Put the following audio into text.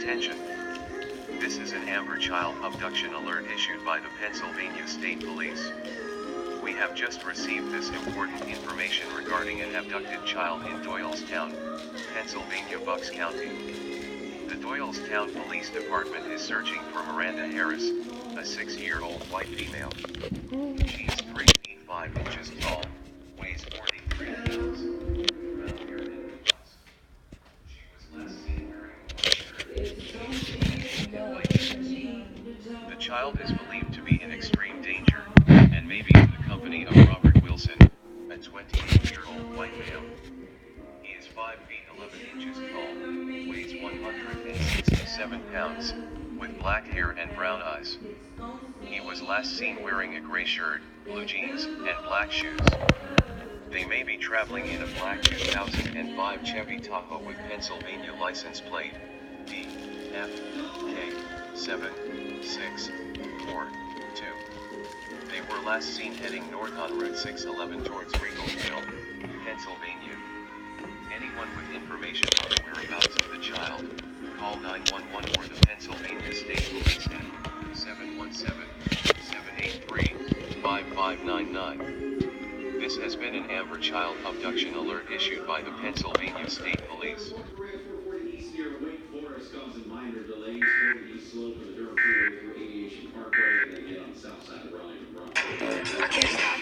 Attention! This is an Amber Child abduction alert issued by the Pennsylvania State Police. We have just received this important information regarding an abducted child in Doylestown, Pennsylvania, Bucks County. The Doylestown Police Department is searching for Miranda Harris, a 6-year-old white female. She is 3 feet 5 inches tall, weighs 43 pounds. She was last seen wearing a white shirt. The child is believed to be in extreme danger, and may be in the company of Robert Wilson, a 28-year-old white male. He is 5 feet 11 inches tall, weighs 167 pounds, with black hair and brown eyes. He was last seen wearing a gray shirt, blue jeans, and black shoes. They may be traveling in a black 2005 Chevy Tahoe with Pennsylvania license plate DFK 7642. They were last seen heading north on Route 611 towards Regalville, Pennsylvania. Anyone with information on the whereabouts of the child, call 911 or the Pennsylvania State Police at 717-783-5599. This has been an Amber Child abduction alert issued by the Pennsylvania State Police. I can't stop